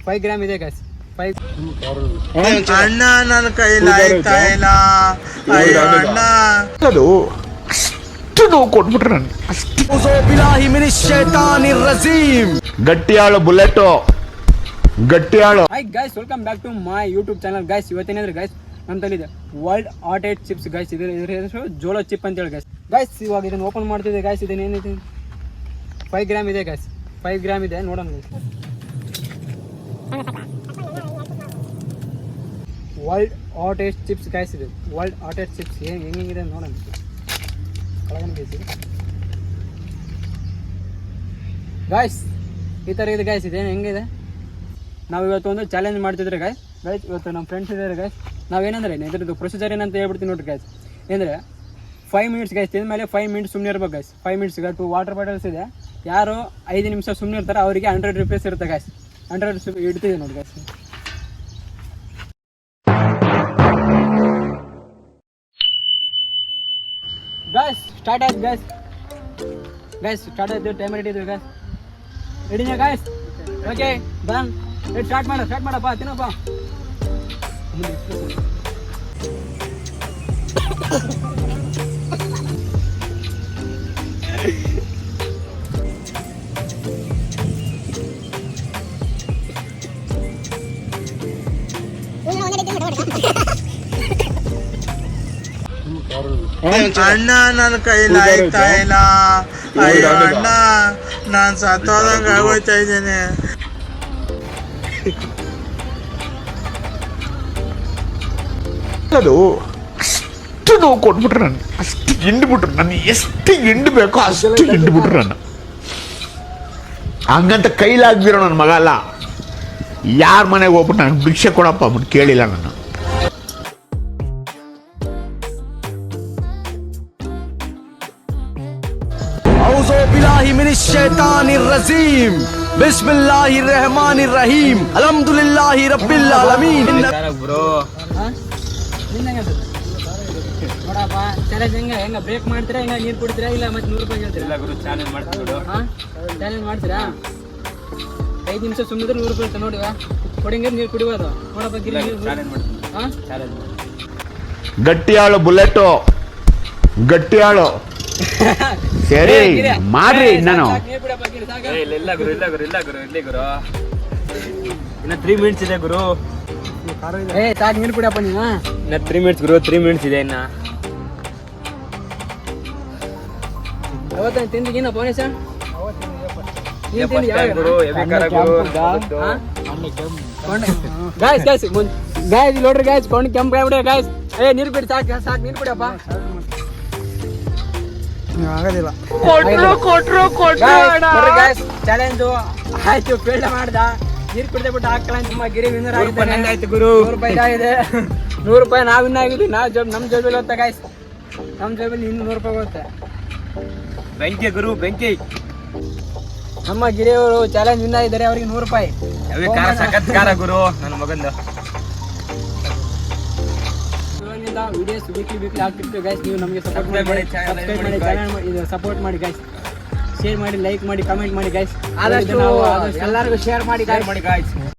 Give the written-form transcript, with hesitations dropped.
5 gram ಇದೆ guys. 5 ಅಣ್ಣ ನನ್ನ ಕೈಲಿ ಆಯ್ತಾ ಇಲ್ಲ. ಅಯ್ಯೋ ಅಣ್ಣ ಅದು ಅಷ್ಟು ನೋವು ಕೊಟ್ಬಿಟ್ರೆ ನಾನು ಗಟ್ಟಿಯಾಳು ಬುಲೆಟು ಗಟ್ಟಿಯಾಳು. Hi guys, welcome back to my YouTube channel guys. ಇವತ್ತೇನಿದ್ರೆ ಗೈಸ್ ನಮ್ಮ ತಲ್ಲಿದೆ ವರ್ಲ್ಡ್ ಹಾಟೆಸ್ಟ್ ಚಿಪ್ಸ್ ಗೈಸ್. ಇದ್ರ ಹೆಸರು ಜೋಳೋ ಚಿಪ್ ಅಂತ ಹೇಳಿ ಗೈಸ್. ಗೈಸ್ ಇವಾಗ ಇದನ್ನು ಓಪನ್ ಮಾಡ್ತಿದ್ದೆ ಗೈಸ್. ಇದನ್ನೇನಿದೆ 5 ಗ್ರಾಮ್ ಇದೆ ಗೈಸ್. 5 ಗ್ರಾಮ್ ಇದೆ, ನೋಡೋಣ guys. World hottest chips guys. ಇದು ವರ್ಲ್ಡ್ ಹಾಟೆಸ್ಟ್ ಚಿಪ್ಸ್ ಹೆಂಗಿದೆ ನೋಡೋಣ. ಗೈಸ್ ಈ ಥರ ಇದೆ ಗೈಸ್. ಇದೇನು ಹೆಂಗಿದೆ, ನಾವು ಇವತ್ತು ಒಂದು ಚಾಲೆಂಜ್ ಮಾಡ್ತಿದ್ರೆ ಗೈಸ್. ಇವತ್ತು ನಮ್ಮ ಫ್ರೆಂಡ್ಸ್ ಇದ್ದಾರೆ ಗೈಸ್. ನಾವೇನಂದ್ರೆ ಇದ್ರದ್ದು ಪ್ರೊಸೀಜರ್ ಏನಂತ ಹೇಳ್ಬಿಡ್ತೀನಿ ನೋಡ್ರಿ ಗೈಸ್. ಅಂದರೆ 5 ಮಿನಿಟ್ಸ್ ಗೈಸ್. ತಿಂದಮೇಲೆ 5 ಮಿನಿಟ್ಸ್ ಸುಮ್ಮನೆ ಇರ್ಬೇಕು ಗೈಸ್. 5 ಮಿನಿಟ್ಸ್ 2 ವಾಟರ್ ಬಾಟಲ್ಸ್ ಇದೆ. ಯಾರು 5 ನಿಮಿಷ ಸುಮ್ಮನೆ ಇರ್ತಾರೆ ಅವರಿಗೆ 100 ರೂಪೀಸ್ ಇರುತ್ತೆ ಗೈಸ್. 100 ಇಡ್ತಿದೆ ನೋಡಿ ಗೈಸ್. ಗೈಸ್ ಸ್ಟಾರ್ಟ್ ಆಯ್ತು ಗೈಸ್. ಗೈಸ್ ಸ್ಟಾರ್ಟ್ ಆಯ್ತು. ಟೈಮ್ ಹಿಡಿದ್ವಿ ಗೈಸ್. ರೆಡಿನಾ ಗೈಸ್? Okay done. ಸ್ಟಾರ್ಟ್ ಮಾಡಪ್ಪ. ತಿನ್ನಪ್ಪ. ಅಣ್ಣ ನನ್ನ ಕೈಲಿ ಆಯ್ತಾ ಇಲ್ಲ. ಅಯ್ಯೋ ಅಣ್ಣ ನಾನು ಸತ್ತೋದಂಗ ಆಗೋಯ್ತಾ ಇದ್ದೇನೆ. ಅದು ಅಷ್ಟು ನೋವು ಕೊಟ್ಬಿಟ್ರೆ ನಾನು ಅಷ್ಟು ಹಿಂಡ್ಬಿಟ್ರು. ನಾನು ಎಷ್ಟು ಹಿಂಡ್ಬೇಕೋ ಅಷ್ಟು ಹಿಂಡ್ಬಿಟ್ರು ನಾನು. ಹಂಗಂತ ಕೈಲಾಗ್ದಿರೋ ನನ್ನ ಮಗ ಅಲ್ಲ. ಯಾರ ಮನೆಗೆ ಹೋಗ್ಬಿಟ್ಟು ನಾನು ಭಿಕ್ಷೆ ಕೊಡಪ್ಪ ಅಂದ್ಬಿಟ್ಟು ಕೇಳಿಲ್ಲ ನಾನು. ಬಿಸ್ಮಿಲ್ಲಾಹಿರ್ರಹಮಾನಿರ್ರಹೀಮ್ ಅಲ್ಹಮ್ದುಲಿಲ್ಲಾಹಿ ರಬ್ಬಿಲ್ ಆಲಮೀನ್. ಬ್ರೋ ನೋಡಪ್ಪ, ಚಾಲೆಂಜ್ ಹೆಂಗ ಬ್ರೇಕ್ ಮಾಡ್ತೀರಾ, ಹೆಂಗ ನೀರು ಕುಡಿತೀರಾ, ಇಲ್ಲ ಮತ್ತೆ 100 ರೂಪಾಯಿ ಹೇಳ್ತೀರಾ? ಇಲ್ಲ ಗುರು, ಚಾಲೆಂಜ್ ಮಾಡ್ತೀರಾ? ಚಾಲೆಂಜ್ ಮಾಡ್ತೀರಾ? 5 ನಿಮಿಷ ಸುಮ್ಮನೆ 100 ರೂಪಾಯಿ ಇರುತ್ತೆ ನೋಡಿ. ಕೊಡಿಂಗ ನೀರು ಕುಡಿಯೋದು ನೋಡಪ್ಪ. ಗಟ್ಟಿಯಾಳು ಬುಲೆಟು ಗಟ್ಟಿಯಾಳು. ಸರಿ ಮಾಡ್ರಿ. ನಾನು ಇಲ್ಲ ಗುರು ಇನ್ನ 3 ಮಿನಿಟ್ಸ್ ಇದೆ ಗುರು. ಸಾಕು ನೀರು ಕುಡಿಯಪ್ಪ ನೀನು. ಇನ್ನ 3 ಮಿನಿಟ್ಸ್ ಗುರು. 3 ಮಿನಿಟ್ಸ್ ಇದೆ ಇನ್ನ. ಅವತ್ತ ತಿಂದಿಗೇನ ಪೋನೇಶ ಗಾಯ್ಸ್ ನೋಡ್ರಿ ಗಾಯ್ಸ್. ಕೊಂಡು ಕೆಂಪು ಆಗ್ಬಿಡ ಗಾಯ್ಸ್. ನೀರು ಬಿಡಿ. ಸಾಕು ನೀರು ಕುಡಿಯಪ್ಪ. ಆಗೋದಿಲ್ಲ. ಚಾಲೆಂಜ್ ಆಯ್ತು, ಫೇಲ್ಡ್ ಮಾಡ್ದ. ನೀರು ಕುಡಿದ ಬಿಟ್ಟು ಹಾಕಲ್ಲ ಅಂತ ಗಿರಿ ವಿನ್ನರ್ ಆಯ್ತು ಗುರು. 100 ರೂಪಾಯಿ ಆಗಿದೆ. 100 ರೂಪಾಯಿ ನಾವು ವಿನ್ ಆಗಿದ್ವಿ. ನಮ್ಮ ಜೋಬಲ್ಲಿ ಹೋಗ್ತಾ ಗಾಯ್ಸ್. ನಮ್ಮ ಜೋಬಲ್ಲಿ ಇನ್ನು 100 ರೂಪಾಯಿ ಹೋಗುತ್ತೆ. ಬೆಂಕಿ ಗುರು ಬೆಂಕಿ. ನಮ್ಮ ಗಿರಿಯವರು ಚಾಲೆಂಜ್ ವಿನ್ ಆಗಿದ್ದಾರೆ. ಅವ್ರಿಗೆ 100 ರೂಪಾಯಿ. ಸಖತ್ ಕಾರ ಗುರು ನನ್ನ ಮಗಂದು. ವಿಡಿಯೋಸ್ ವೀಕ್ಲಿ ಆಗ್ತಿರ್ತೀವಿ ಗೈಸ್. ನೀವು ನಮಗೆ ಸಪೋರ್ಟ್ ಮಾಡಿ ಗೈಸ್. ಶೇರ್ ಮಾಡಿ, ಲೈಕ್ ಮಾಡಿ, ಕಮೆಂಟ್ ಮಾಡಿ ಗೈಸ್. ಆದಷ್ಟು ಎಲ್ಲರಿಗೂ ಶೇರ್ ಮಾಡಿ ಗೈಸ್.